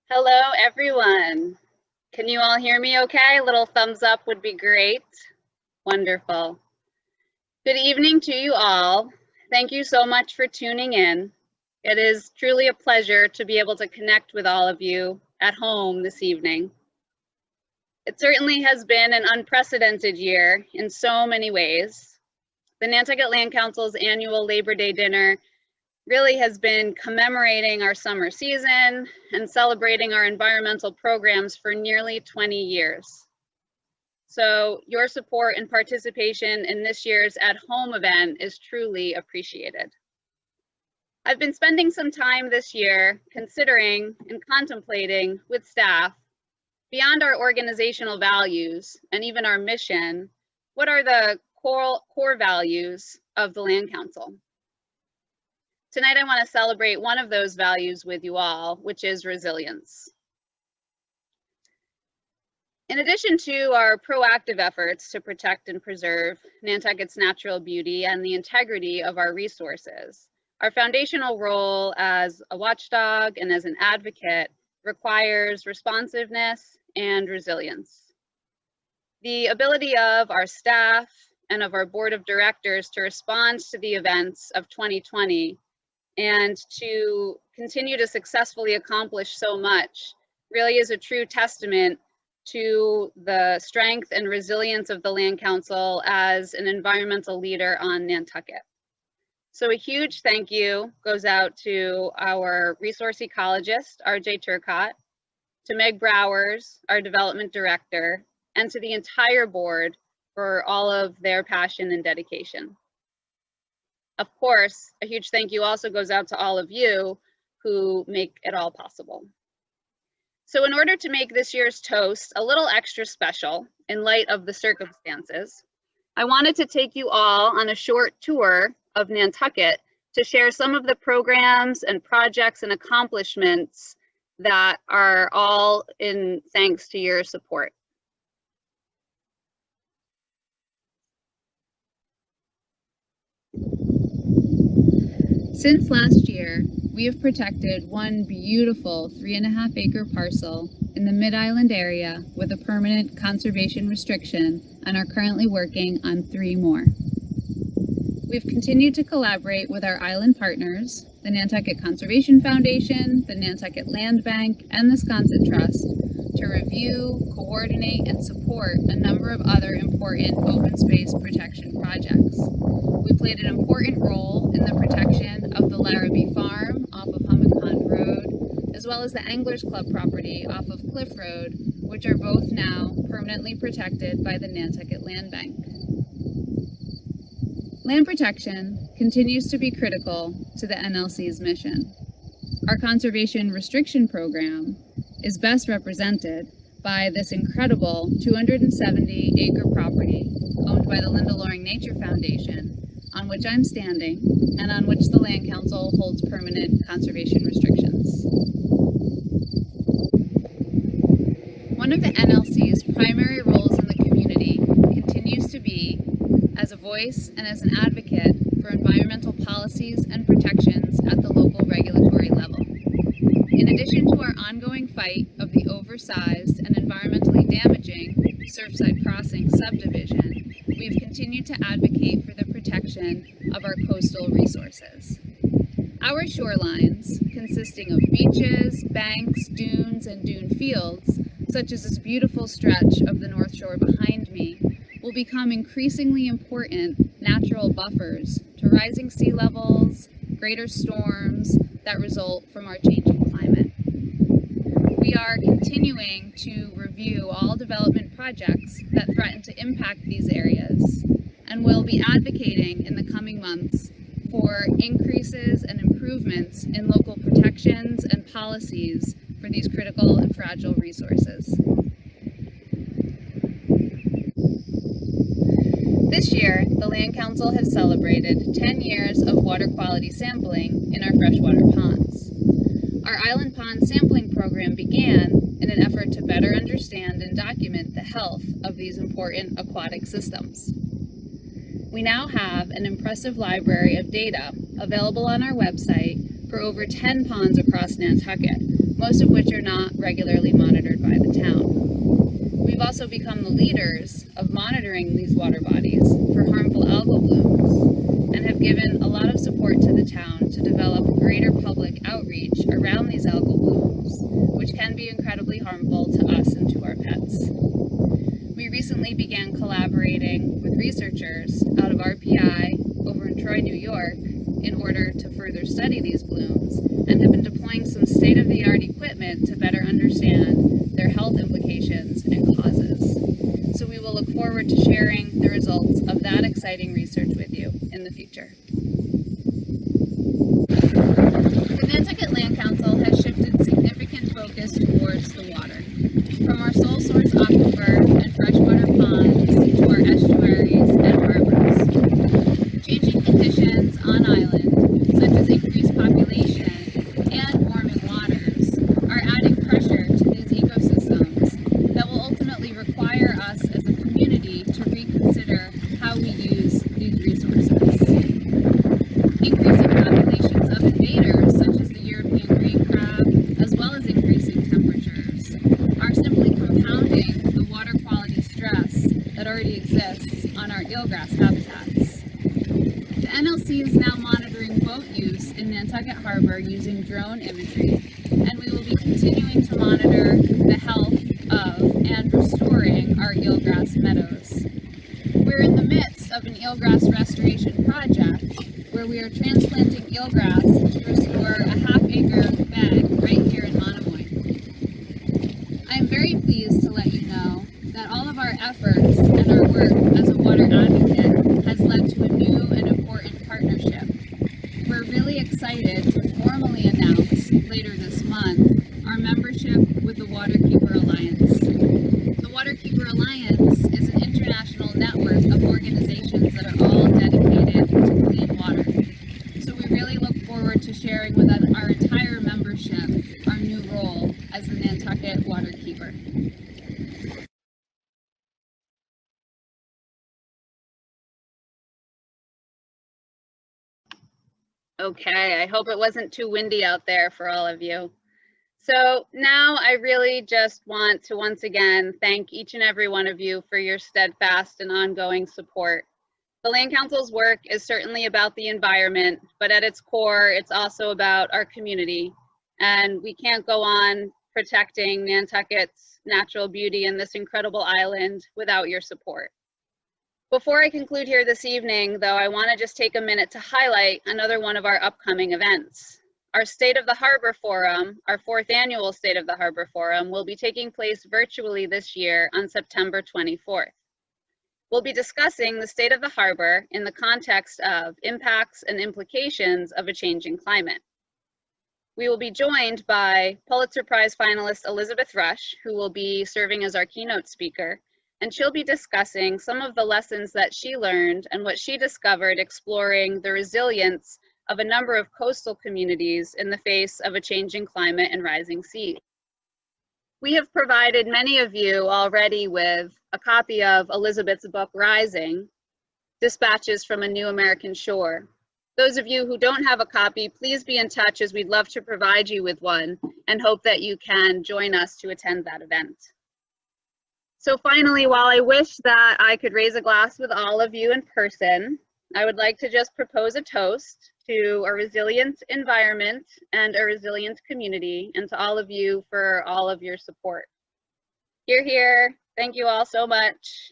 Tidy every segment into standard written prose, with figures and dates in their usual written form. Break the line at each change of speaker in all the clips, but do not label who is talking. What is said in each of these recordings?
Hello, everyone. Can you all hear me okay? A little thumbs up would be great. Wonderful. Good evening to you all. Thank you so much for tuning in. It is truly a pleasure to be able to connect with all of you at home this evening. It certainly has been an unprecedented year in so many ways. The Nantucket Land Council's annual Labor Day dinner really has been commemorating our summer season and celebrating our environmental programs for nearly 20 years. So your support and participation in this year's at home event is truly appreciated. I've been spending some time this year considering and contemplating with staff, beyond our organizational values and even our mission, what are the core values of the Land Council? Tonight, I want to celebrate one of those values with you all, which is resilience. In addition to our proactive efforts to protect and preserve Nantucket's natural beauty and the integrity of our resources, our foundational role as a watchdog and as an advocate requires responsiveness and resilience. The ability of our staff and of our board of directors to respond to the events of 2020 and to continue to successfully accomplish so much really is a true testament to the strength and resilience of the Land Council as an environmental leader on Nantucket. So a huge thank you goes out to our resource ecologist, RJ Turcott, to Meg Browers, our development director, and to the entire board for all of their passion and dedication. Of course, a huge thank you also goes out to all of you who make it all possible. So in order to make this year's toast a little extra special in light of the circumstances, I wanted to take you all on a short tour of Nantucket to share some of the programs and projects and accomplishments that are all in thanks to your support. Since last year, we have protected one beautiful 3.5 acre parcel in the Mid-Island area with a permanent conservation restriction and are currently working on 3 more. We've continued to collaborate with our island partners, the Nantucket Conservation Foundation, the Nantucket Land Bank, and the Sconset Trust to review, coordinate, and support a number of other important open space protection projects. We played an important role in the protection of the Larrabee Farm off of Hummock Pond Road, as well as the Anglers Club property off of Cliff Road, which are both now permanently protected by the Nantucket Land Bank. Land protection continues to be critical to the NLC's mission. Our conservation restriction program is best represented by this incredible 270-acre property owned by the Linda Loring Nature Foundation, on which I'm standing, and on which the Land Council holds permanent conservation restrictions. One of the NLC's primary roles in the community continues to be as a voice and as an advocate for environmental policies and protections at the local regulatory level. In addition to our ongoing fight of the oversized and environmentally damaging Surfside Crossing subdivision, we've continued to advocate for the protection of our coastal resources. Our shorelines, consisting of beaches, banks, dunes, and dune fields, such as this beautiful stretch of the North Shore behind me, will become increasingly important natural buffers to rising sea levels, greater storms that result from our changing climate. We are continuing to review all development projects that threaten to impact these areas, and will be advocating in the coming months for increases and improvements in local protections and policies for these critical and fragile resources. This year, the Land Council has celebrated 10 years of water quality sampling in our freshwater ponds. Our Island Pond Sampling Program began in an effort to better understand and document the health of these important aquatic systems. We now have an impressive library of data available on our website for over 10 ponds across Nantucket, most of which are not regularly monitored by the town. We've also become the leaders of monitoring these water bodies for harmful algal blooms and have given a lot of support to the town to develop greater public outreach around these algal blooms, which can be incredibly harmful to us and to our pets. We recently began collaborating with researchers out of RPI over in Troy, New York, in order to further study these blooms, and have been deploying some state-of-the-art equipment to better understand their health implications and causes. So we will look forward to sharing the results of that exciting research with you in the future. The Nantucket Land Council has shifted significant focus towards the water. From our sole source aquifer and freshwater ponds to our estuaries and harbors. Changing conditions on island, such as increased population and warming waters, are adding pressure to these ecosystems that will ultimately require us as a community to reconsider how we use these resources. Increasing populations of invaders, such as the European green crab, as well as increasing temperatures, are simply compounding the water quality stress that already exists on our eelgrass habitats. The NLC is now monitoring boat use in Nantucket Harbor using drone imagery, and we will be continuing to monitor the health of and restoring our eelgrass meadows. We're in the midst of an eelgrass restoration project where we are transplanting eelgrass to restore a half-acre bed right here in Monomoy. I am very pleased to let you know that all of our efforts and our work as a water advocate has led to a new and important partnership. We're really excited to formally announce later this month our membership with the Waterkeeper Alliance. The Waterkeeper Alliance is an international network of organizations that are all dedicated to clean water. So we really look forward to sharing with our entire membership our new role as the Nantucket Waterkeeper. Okay, I hope it wasn't too windy out there for all of you. So now I really just want to once again thank each and every one of you for your steadfast and ongoing support. The Land Council's work is certainly about the environment, but at its core, it's also about our community. And we can't go on protecting Nantucket's natural beauty and this incredible island without your support. Before I conclude here this evening, though, I want to just take a minute to highlight another one of our upcoming events. Our State of the Harbor Forum, our 4th annual State of the Harbor Forum, will be taking place virtually this year on September 24th. We'll be discussing the state of the harbor in the context of impacts and implications of a changing climate. We will be joined by Pulitzer Prize finalist Elizabeth Rush, who will be serving as our keynote speaker, and she'll be discussing some of the lessons that she learned and what she discovered exploring the resilience of a number of coastal communities in the face of a changing climate and rising seas. We have provided many of you already with a copy of Elizabeth's book, Rising, Dispatches from a New American Shore. Those of you who don't have a copy, please be in touch, as we'd love to provide you with one and hope that you can join us to attend that event. So finally, while I wish that I could raise a glass with all of you in person, I would like to just propose a toast to a resilient environment and a resilient community, and to all of you for all of your support. Hear, hear. Thank you all so much.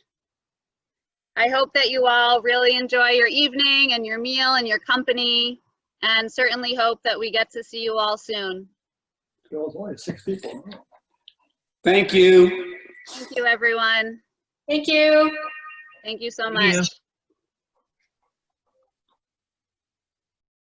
I hope that you all really enjoy your evening and your meal and your company, and certainly hope that we get to see you all soon.
So it's only 6 people.
Thank you.
Thank you, everyone.
Thank you.
Thank you so much.